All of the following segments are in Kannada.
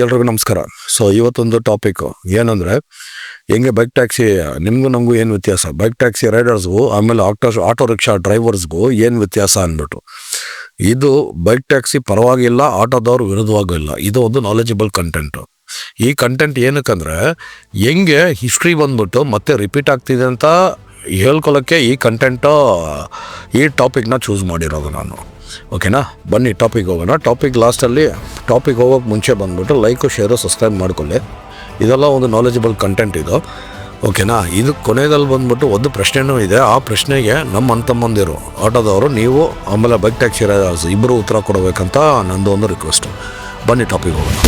ಎಲ್ರಿಗೂ ನಮಸ್ಕಾರ. ಸೊ ಇವತ್ತೊಂದು ಟಾಪಿಕ್ ಏನಂದರೆ, ಹೆಂಗೆ ಬೈಕ್ ಟ್ಯಾಕ್ಸಿ ನಿಮಗೂ ನಮಗೂ ಏನು ವ್ಯತ್ಯಾಸ, ಬೈಕ್ ಟ್ಯಾಕ್ಸಿ ರೈಡರ್ಸ್ಗೂ ಆಮೇಲೆ ಆಟೋ ರಿಕ್ಷಾ ಡ್ರೈವರ್ಸ್ಗೂ ಏನು ವ್ಯತ್ಯಾಸ ಅಂದ್ಬಿಟ್ಟು. ಇದು ಬೈಕ್ ಟ್ಯಾಕ್ಸಿ ಪರವಾಗಿಲ್ಲ, ಆಟೋದವ್ರು ವಿರುದ್ಧವಾಗೂ ಇಲ್ಲ. ಇದು ಒಂದು ನಾಲೆಜಬಲ್ ಕಂಟೆಂಟು. ಈ ಕಂಟೆಂಟ್ ಏನಕ್ಕಂದರೆ, ಹೆಂಗೆ ಹಿಸ್ಟ್ರಿ ಬಂದ್ಬಿಟ್ಟು ಮತ್ತೆ ರಿಪೀಟ್ ಆಗ್ತಿದೆ ಅಂತ ಹೇಳ್ಕೊಳ್ಳೋಕ್ಕೆ ಈ ಕಂಟೆಂಟು, ಈ ಟಾಪಿಕ್ನ ಚೂಸ್ ಮಾಡಿರೋದು ನಾನು. ಓಕೆನಾ, ಬನ್ನಿ ಟಾಪಿಕ್ ಹೋಗೋಣ. ಟಾಪಿಕ್ ಹೋಗೋಕ್ಕೆ ಮುಂಚೆ ಬಂದ್ಬಿಟ್ಟು ಲೈಕು, ಶೇರು, ಸಬ್ಸ್ಕ್ರೈಬ್ ಮಾಡ್ಕೊಳ್ಳಿ. ಇದೆಲ್ಲ ಒಂದು ನಾಲೆಜಬಲ್ ಕಂಟೆಂಟ್ ಇದು. ಓಕೆನಾ, ಇದು ಕೊನೆಯಲ್ಲಿ ಬಂದ್ಬಿಟ್ಟು ಒಂದು ಪ್ರಶ್ನೆನೂ ಇದೆ. ಆ ಪ್ರಶ್ನೆಗೆ ನಮ್ಮ ಅಣ್ತಮ್ಮಂದಿರು ಆಟೋದವರು, ನೀವು ಆಮೇಲೆ ಬೈಕ್ ಟ್ಯಾಕ್ಸಿ ಇಬ್ಬರು ಉತ್ತರ ಕೊಡಬೇಕಂತ ನಂದು ಒಂದು ರಿಕ್ವೆಸ್ಟು. ಬನ್ನಿ ಟಾಪಿಕ್ ಹೋಗೋಣ.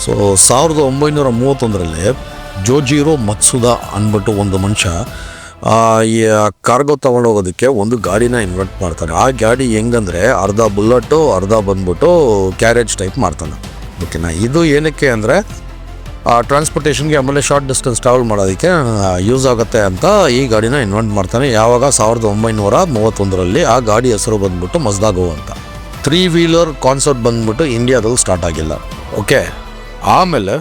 ಸೊ 1931 ಜೋಜಿರೋ ಮತ್ಸುದಾ ಅಂದ್ಬಿಟ್ಟು ಒಂದು ಮನುಷ್ಯ ಈ ಕಾರ್ಗೋ ತೊಗೊಂಡೋಗೋದಕ್ಕೆ ಒಂದು ಗಾಡಿನ ಇನ್ವೆಂಟ್ ಮಾಡ್ತಾನೆ. ಆ ಗಾಡಿ ಹೆಂಗಂದರೆ ಅರ್ಧ ಬುಲ್ಲಟ್ಟು, ಅರ್ಧ ಬಂದ್ಬಿಟ್ಟು ಕ್ಯಾರೇಜ್ ಟೈಪ್ ಮಾಡ್ತಾನೆ. ಓಕೆನಾ, ಇದು ಏನಕ್ಕೆ ಅಂದರೆ ಟ್ರಾನ್ಸ್ಪೋರ್ಟೇಷನ್ಗೆ ಆಮೇಲೆ ಶಾರ್ಟ್ ಡಿಸ್ಟೆನ್ಸ್ ಟ್ರಾವೆಲ್ ಮಾಡೋದಕ್ಕೆ ಯೂಸ್ ಆಗುತ್ತೆ ಅಂತ ಈ ಗಾಡಿನ ಇನ್ವೆಂಟ್ ಮಾಡ್ತಾನೆ. ಯಾವಾಗ 1931 ಆ ಗಾಡಿ ಹೆಸರು ಬಂದ್ಬಿಟ್ಟು ಮಜ್ದಾಗೋ ಅಂತ. 3 ವೀಲರ್ ಕಾನ್ಸೆಪ್ಟ್ ಬಂದ್ಬಿಟ್ಟು ಇಂಡಿಯಾದಲ್ಲಿ ಸ್ಟಾರ್ಟ್ ಆಗಿಲ್ಲ. ಓಕೆ, ಆಮೇಲೆ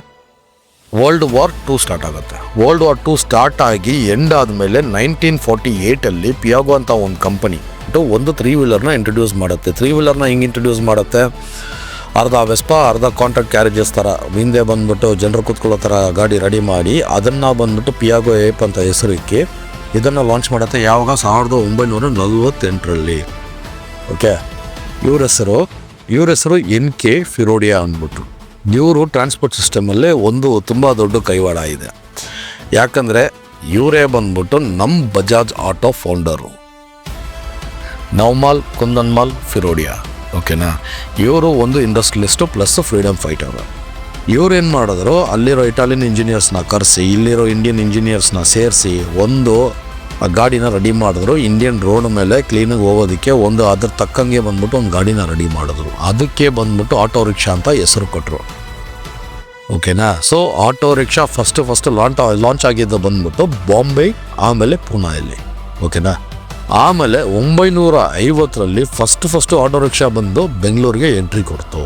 ವರ್ಲ್ಡ್ ವಾರ್ 2 ಸ್ಟಾರ್ಟ್ ಆಗುತ್ತೆ. ವರ್ಲ್ಡ್ ವಾರ್ 2 ಸ್ಟಾರ್ಟ್ ಆಗಿ ಎಂಡ್ ಆದಮೇಲೆ 1948 ಪಿಯಾಗೋ ಅಂತ ಒಂದು ಕಂಪನಿ ಒಂದು 3 ವೀಲರ್ನ ಇಂಟ್ರೊಡ್ಯೂಸ್ ಮಾಡುತ್ತೆ. 3 ವೀಲರ್ನ ಹಿಂಗೆ ಇಂಟ್ರೊಡ್ಯೂಸ್ ಮಾಡುತ್ತೆ, ಅರ್ಧ ವೆಸ್ಪಾ, ಅರ್ಧ ಕಾಂಟ್ರಾಕ್ಟ್ ಕ್ಯಾರೇಜಸ್ ಥರ ಹಿಂದೆ ಬಂದ್ಬಿಟ್ಟು ಜನರು ಕೂತ್ಕೊಳ್ಳೋ ಥರ ಗಾಡಿ ರೆಡಿ ಮಾಡಿ ಅದನ್ನು ಬಂದ್ಬಿಟ್ಟು ಪಿಯಾಗೋ ಏಪ್ ಅಂತ ಹೆಸರಿಕ್ಕಿ ಇದನ್ನು ಲಾಂಚ್ ಮಾಡುತ್ತೆ. ಯಾವಾಗ 1948. ಓಕೆ, ಇವ್ರ ಹೆಸರು NK ಫಿರೋಡಿಯಾ ಅಂದ್ಬಿಟ್ಟು. ಇವರು ಟ್ರಾನ್ಸ್ಪೋರ್ಟ್ ಸಿಸ್ಟಮಲ್ಲೇ ಒಂದು ತುಂಬ ದೊಡ್ಡ ಕೈವಾಡ ಇದೆ. ಯಾಕಂದರೆ ಇವರೇ ಬಂದ್ಬಿಟ್ಟು ನಮ್ಮ ಬಜಾಜ್ ಆಟೋ ಫೌಂಡರು, ನವಮಾಲ್ ಕುಂದನ್ಮಾಲ್ ಫಿರೋಡಿಯಾ. ಓಕೆನಾ, ಇವರು ಒಂದು ಇಂಡಸ್ಟ್ರಿಯಲಿಸ್ಟು ಪ್ಲಸ್ ಫ್ರೀಡಮ್ ಫೈಟರ್. ಇವ್ರೇನು ಮಾಡಿದ್ರು, ಅಲ್ಲಿರೋ ಇಟಾಲಿಯನ್ ಇಂಜಿನಿಯರ್ಸ್ನ ಕರೆಸಿ ಇಲ್ಲಿರೋ ಇಂಡಿಯನ್ ಇಂಜಿನಿಯರ್ಸ್ನ ಸೇರಿಸಿ ಒಂದು ಗಾಡಿನ ರೆಡಿ ಮಾಡಿದ್ರು. ಇಂಡಿಯನ್ ರೋಡ್ ಮೇಲೆ ಕ್ಲೀನಾಗಿ ಹೋಗೋದಕ್ಕೆ ಅದ್ರ ತಕ್ಕಂಗೆ ಬಂದ್ಬಿಟ್ಟು ಒಂದು ಗಾಡಿನ ರೆಡಿ ಮಾಡಿದ್ರು. ಅದಕ್ಕೆ ಬಂದ್ಬಿಟ್ಟು ಆಟೋ ರಿಕ್ಷಾ ಅಂತ ಹೆಸರು ಕೊಟ್ಟರು. ಓಕೆನಾ, so auto rickshaw first launch ಆಗಿದ್ದು ಬಂದ್ಬಿಟ್ಟು ಬಾಂಬೆ, ಆಮೇಲೆ ಪೂನಾಯಲ್ಲಿ. ಓಕೆನಾ, ಆಮೇಲೆ 1950 ಫಸ್ಟ್ ಆಟೋ ರಿಕ್ಷಾ ಬಂದು ಬೆಂಗಳೂರಿಗೆ ಎಂಟ್ರಿ ಕೊಡ್ತು.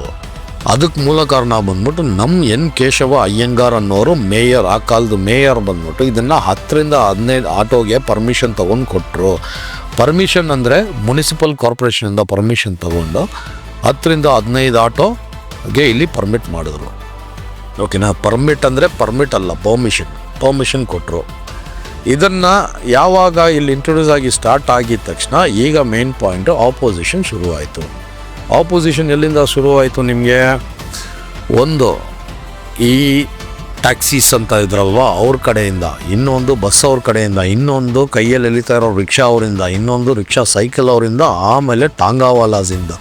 ಅದಕ್ಕೆ ಮೂಲ ಕಾರಣ ಬಂದ್ಬಿಟ್ಟು ನಮ್ಮ N ಕೇಶವ ಅಯ್ಯಂಗಾರ್ ಅನ್ನೋರು ಮೇಯರ್, ಆ ಕಾಲದ ಮೇಯರ್ ಬಂದ್ಬಿಟ್ಟು ಇದನ್ನು 10 ರಿಂದ 15 ಆಟೋಗೆ ಪರ್ಮಿಷನ್ ತೊಗೊಂಡು ಕೊಟ್ಟರು. ಪರ್ಮಿಷನ್ ಅಂದರೆ ಮುನಿಸಿಪಲ್ ಕಾರ್ಪೊರೇಷನಿಂದ ಪರ್ಮಿಷನ್ ತೊಗೊಂಡು 10 ರಿಂದ 15 ಆಟೋಗೆ ಇಲ್ಲಿ ಪರ್ಮಿಟ್ ಮಾಡಿದ್ರು. ಓಕೆನಾ, ಪರ್ಮಿಟ್ ಅಂದರೆ ಪರ್ಮಿಟ್ ಅಲ್ಲ, ಪರ್ಮಿಷನ್ ಕೊಟ್ಟರು. ಇದನ್ನು ಯಾವಾಗ ಇಲ್ಲಿ ಇಂಟ್ರೊಡ್ಯೂಸ್ ಆಗಿ ಸ್ಟಾರ್ಟ್ ಆಗಿದ ತಕ್ಷಣ ಈಗ ಮೇನ್ ಪಾಯಿಂಟು ಆಪೋಸಿಷನ್ ಶುರುವಾಯಿತು. ಆಪೋಸಿಷನ್ ಎಲ್ಲಿಂದ ಶುರುವಾಯಿತು ನಿಮಗೆ? ಒಂದು ಈ ಟ್ಯಾಕ್ಸೀಸ್ ಅಂತ ಇದ್ರಲ್ವ ಅವ್ರ ಕಡೆಯಿಂದ, ಇನ್ನೊಂದು ಬಸ್ ಅವ್ರ ಕಡೆಯಿಂದ, ಇನ್ನೊಂದು ಕೈಯಲ್ಲಿ ಎಳಿತಾ ಇರೋ ರಿಕ್ಷಾ ಅವರಿಂದ, ಇನ್ನೊಂದು ರಿಕ್ಷಾ ಸೈಕಲ್ ಅವರಿಂದ, ಆಮೇಲೆ ಟಾಂಗಾವಾಲಾಸಿಂದ.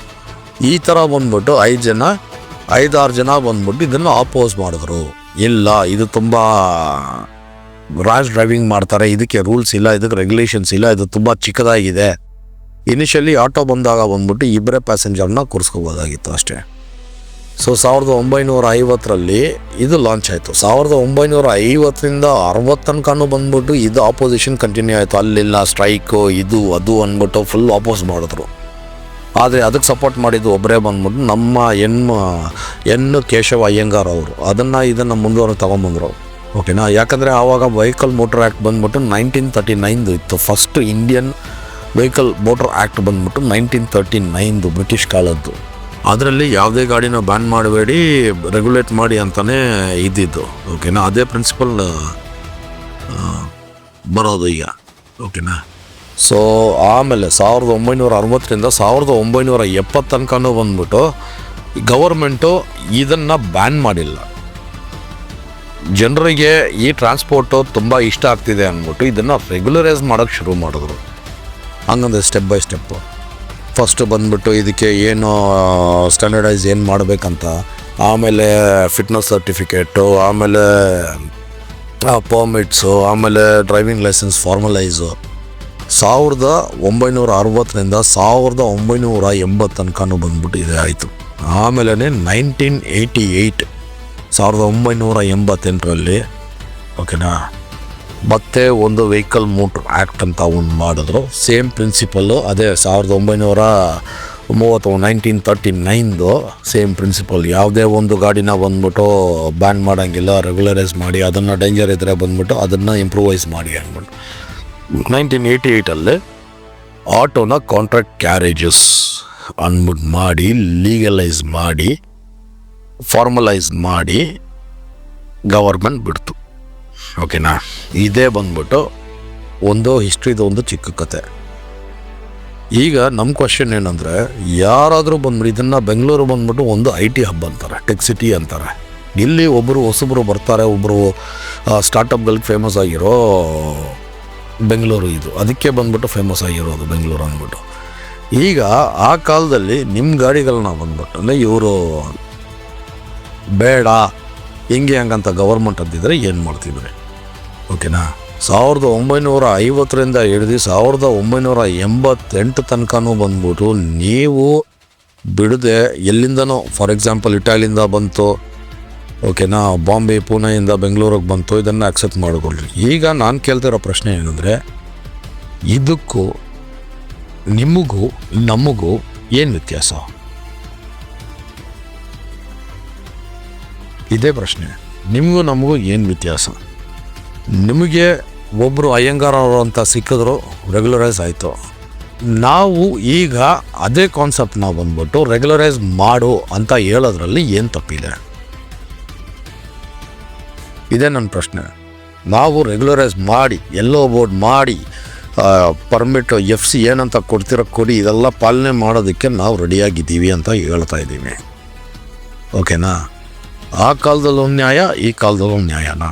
ಈ ಥರ ಬಂದ್ಬಿಟ್ಟು 5-6 ಜನ ಬಂದ್ಬಿಟ್ಟು ಇದನ್ನು ಆಪೋಸ್ ಮಾಡಿದ್ರು. ಇಲ್ಲ, ಇದು ತುಂಬ ರ್ಯಾಶ್ ಡ್ರೈವಿಂಗ್ ಮಾಡ್ತಾರೆ, ಇದಕ್ಕೆ ರೂಲ್ಸ್ ಇಲ್ಲ, ಇದಕ್ಕೆ ರೆಗ್ಯುಲೇಷನ್ಸ್ ಇಲ್ಲ, ಇದು ತುಂಬ ಚಿಕ್ಕದಾಗಿದೆ. ಇನಿಷಿಯಲಿ ಆಟೋ ಬಂದಾಗ ಬಂದ್ಬಿಟ್ಟು ಇಬ್ಬರೇ ಪ್ಯಾಸೆಂಜರ್ನ ಕೂರಿಸ್ಕೋಬೋದಾಗಿತ್ತು ಅಷ್ಟೇ. ಸೊ 1950 ಇದು ಲಾಂಚ್ ಆಯಿತು. 1950 60 ತನಕನೂ ಬಂದ್ಬಿಟ್ಟು ಇದು ಆಪೋಸಿಷನ್ ಕಂಟಿನ್ಯೂ ಆಯಿತು. ಅಲ್ಲಿಲ್ಲ ಸ್ಟ್ರೈಕು, ಇದು ಅದು ಅಂದ್ಬಿಟ್ಟು ಫುಲ್ ಆಪೋಸ್ ಮಾಡಿದ್ರು. ಆದರೆ ಅದಕ್ಕೆ ಸಪೋರ್ಟ್ ಮಾಡಿದ್ದು ಒಬ್ಬರೇ ಬಂದ್ಬಿಟ್ಟು ನಮ್ಮ ಎನ್ ಕೇಶವ ಅಯ್ಯಂಗಾರ್ ಅವರು. ಇದನ್ನು ಮುಂದುವರೆದು ತೊಗೊಂಬಂದರು. ಓಕೆನಾ, ಯಾಕಂದರೆ ಆವಾಗ ವೆಹಿಕಲ್ ಮೋಟರ್ ಆ್ಯಕ್ಟ್ ಬಂದ್ಬಿಟ್ಟು 1939 ಇತ್ತು. First Indian vehicle motor act ಬಂದ್ಬಿಟ್ಟು 1939 ಬ್ರಿಟಿಷ್ ಕಾಲದ್ದು. ಅದರಲ್ಲಿ ಯಾವುದೇ ಗಾಡಿನ ಬ್ಯಾನ್ ಮಾಡಬೇಡಿ, ರೆಗ್ಯುಲೇಟ್ ಮಾಡಿ ಅಂತಲೇ ಇದ್ದಿದ್ದು. ಓಕೆನಾ, ಅದೇ ಪ್ರಿನ್ಸಿಪಲ್ ಬರೋದು ಈಗ. ಓಕೆನಾ, ಸೊ ಆಮೇಲೆ 1960 1970 ತನಕನೂ ಬಂದ್ಬಿಟ್ಟು ಗವರ್ಮೆಂಟು ಇದನ್ನು ಬ್ಯಾನ್ ಮಾಡಿಲ್ಲ. ಜನರಿಗೆ ಈ ಟ್ರಾನ್ಸ್ಪೋರ್ಟು ತುಂಬ ಇಷ್ಟ ಆಗ್ತಿದೆ ಅಂದ್ಬಿಟ್ಟು ಇದನ್ನು ರೆಗ್ಯುಲರೈಸ್ ಮಾಡೋಕ್ಕೆ ಶುರು ಮಾಡಿದ್ರು. ಹಂಗಂದ್ರೆ ಸ್ಟೆಪ್ ಬೈ ಸ್ಟೆಪ್ಪು ಫಸ್ಟ್ ಬಂದ್ಬಿಟ್ಟು ಇದಕ್ಕೆ ಏನು ಸ್ಟ್ಯಾಂಡರ್ಡೈಸ್ ಏನು ಮಾಡಬೇಕಂತ, ಆಮೇಲೆ ಫಿಟ್ನೆಸ್ ಸರ್ಟಿಫಿಕೇಟು, ಆಮೇಲೆ ಪರ್ಮಿಟ್ಸು, ಆಮೇಲೆ ಡ್ರೈವಿಂಗ್ ಲೈಸೆನ್ಸ್ ಫಾರ್ಮಲೈಸು. 1960 1980 ತನಕನೂ ಬಂದ್ಬಿಟ್ಟು ಇದೇ ಆಯಿತು. ಆಮೇಲೆ 1988 1988ರಲ್ಲಿ, ಓಕೆನಾ. ಮತ್ತೆ ಒಂದು ವೆಹಿಕಲ್ ಮೋಟ್ರ್ ಆ್ಯಕ್ಟ್ ಅಂತ ಒಂದು ಮಾಡಿದ್ರು. ಸೇಮ್ ಪ್ರಿನ್ಸಿಪಲ್ಲು ಅದೇ 1939 ಸೇಮ್ ಪ್ರಿನ್ಸಿಪಲ್. ಯಾವುದೇ ಒಂದು ಗಾಡಿನ ಬಂದ್ಬಿಟ್ಟು ಬ್ಯಾನ್ ಮಾಡೋಂಗಿಲ್ಲ, ರೆಗ್ಯುಲರೈಸ್ ಮಾಡಿ, ಅದನ್ನು ಡೇಂಜರ್ ಇದ್ದರೆ ಬಂದ್ಬಿಟ್ಟು ಅದನ್ನು ಇಂಪ್ರೂವೈಸ್ ಮಾಡಿ ಅಂದ್ಬಿಟ್ಟು 1988ಅಲ್ಲಿ ಆಟೋನ ಕಾಂಟ್ರಾಕ್ಟ್ ಕ್ಯಾರೇಜಸ್ ಅಂದ್ಬಿಟ್ಟು ಮಾಡಿ, ಲೀಗಲೈಸ್ ಮಾಡಿ, ಫಾರ್ಮಲೈಸ್ ಮಾಡಿ ಗವರ್ಮೆಂಟ್ ಬಿಡ್ತು, ಓಕೆನಾ. ಇದೇ ಬಂದ್ಬಿಟ್ಟು ಒಂದು ಹಿಸ್ಟ್ರಿದು ಒಂದು ಚಿಕ್ಕ ಕತೆ. ಈಗ ನಮ್ಮ ಕ್ವಶನ್ ಏನಂದರೆ, ಯಾರಾದರೂ ಬಂದ್ಬಿಟ್ಟು ಇದನ್ನು ಬೆಂಗಳೂರು ಬಂದ್ಬಿಟ್ಟು ಒಂದು IT ಹಬ್ ಅಂತಾರೆ, ಟೆಕ್ ಸಿಟಿ ಅಂತಾರೆ. ಇಲ್ಲಿ ಒಬ್ಬರು ಹೊಸಬರು ಬರ್ತಾರೆ, ಒಬ್ಬರು ಸ್ಟಾರ್ಟಪ್ಗಳಿಗೆ ಫೇಮಸ್ ಆಗಿರೋ ಬೆಂಗಳೂರು ಇದು, ಅದಕ್ಕೆ ಬಂದ್ಬಿಟ್ಟು ಫೇಮಸ್ ಆಗಿರೋದು ಬೆಂಗಳೂರು ಅಂದ್ಬಿಟ್ಟು. ಈಗ ಆ ಕಾಲದಲ್ಲಿ ನಿಮ್ಮ ಗಾಡಿಗಳನ್ನ ಬಂದ್ಬಿಟ್ಟು ಅಂದರೆ ಇವರು ಬೇಡ ಹಿಂಗೆ ಹಂಗಂತ ಗವರ್ಮೆಂಟ್ ಅಂತಿದ್ರೆ ಏನು ಮಾಡ್ತಿದ್ರೆ, ಓಕೆನಾ. 1950ರಿಂದ ಹಿಡಿದು 1988 ತನಕನೂ ಬಂದ್ಬಿಟ್ಟು ನೀವು ಬಿಡದೆ ಎಲ್ಲಿಂದನೋ, ಫಾರ್ ಎಕ್ಸಾಂಪಲ್ ಇಟಾಲಿಯಿಂದ ಬಂತು, ಓಕೆನಾ, ಬಾಂಬೆ ಪುಣೆಯಿಂದ ಬೆಂಗಳೂರಿಗೆ ಬಂತು, ಇದನ್ನು ಅಕ್ಸೆಪ್ಟ್ ಮಾಡಿಕೊಳ್ಳಿ. ಈಗ ನಾನು ಕೇಳ್ತಿರೋ ಪ್ರಶ್ನೆ ಏನಂದರೆ, ಇದಕ್ಕೂ ನಿಮಗೂ ನಮಗೂ ಏನು ವ್ಯತ್ಯಾಸ? ಇದೇ ಪ್ರಶ್ನೆ. ನಿಮಗೂ ನಮಗೂ ಏನು ವ್ಯತ್ಯಾಸ? ನಿಮಗೆ ಒಬ್ಬರು ಅಯ್ಯಂಗಾರ್ ಅವರು ಅಂತ ಸಿಕ್ಕಿದ್ರು, ರೆಗ್ಯುಲರೈಸ್ ಆಯಿತು. ನಾವು ಈಗ ಅದೇ ಕಾನ್ಸೆಪ್ಟ್ನ ಬಂದ್ಬಿಟ್ಟು ರೆಗ್ಯುಲರೈಸ್ ಮಾಡು ಅಂತ ಹೇಳೋದ್ರಲ್ಲಿ ಏನು ತಪ್ಪಿದೆ? ಇದೇ ನನ್ನ ಪ್ರಶ್ನೆ. ನಾವು ರೆಗ್ಯುಲರೈಸ್ ಮಾಡಿ, ಎಲ್ಲೋ ಬೋರ್ಡ್ ಮಾಡಿ, ಪರ್ಮಿಟ್ FC ಏನಂತ ಕೊಡಿ, ಇದೆಲ್ಲ ಪಾಲನೆ ಮಾಡೋದಕ್ಕೆ ನಾವು ರೆಡಿಯಾಗಿದ್ದೀವಿ ಅಂತ ಹೇಳ್ತಾ ಇದ್ದೀವಿ, ಓಕೆನಾ. ಆ ಕಾಲದಲ್ಲೂ ನ್ಯಾಯ, ಈ ಕಾಲದಲ್ಲೂ ನ್ಯಾಯನಾ?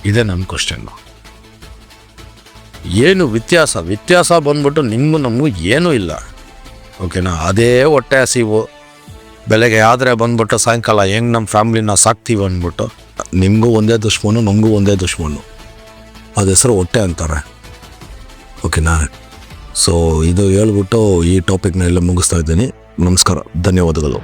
ಇದೇ ನನ್ನ ಕ್ವಶನ್ನು. ಏನು ವ್ಯತ್ಯಾಸ ಬಂದ್ಬಿಟ್ಟು ನಿಮಗೂ ನಮಗೂ ಏನೂ ಇಲ್ಲ, ಓಕೆನಾ. ಅದೇ ಹೊಟ್ಟೆ ಹಸಿವು, ಬೆಳಗ್ಗೆ ಆದರೆ ಬಂದ್ಬಿಟ್ಟು ಸಾಯಂಕಾಲ ಹೆಂಗೆ ನಮ್ಮ ಫ್ಯಾಮ್ಲಿನ ಸಾಕ್ತೀವಿ ಅಂದ್ಬಿಟ್ಟು, ನಿಮಗೂ ಒಂದೇ ದುಶ್ಮನು, ನಮಗೂ ಒಂದೇ ದುಶ್ಮನು, ಅದು ಹೆಸರು ಹೊಟ್ಟೆ ಅಂತಾರೆ, ಓಕೆನಾ. ಸೊ ಇದು ಹೇಳ್ಬಿಟ್ಟು ಈ ಟಾಪಿಕ್ನ ಎಲ್ಲ ಮುಗಿಸ್ತಾ ಇದ್ದೀನಿ. ನಮಸ್ಕಾರ, ಧನ್ಯವಾದಗಳು.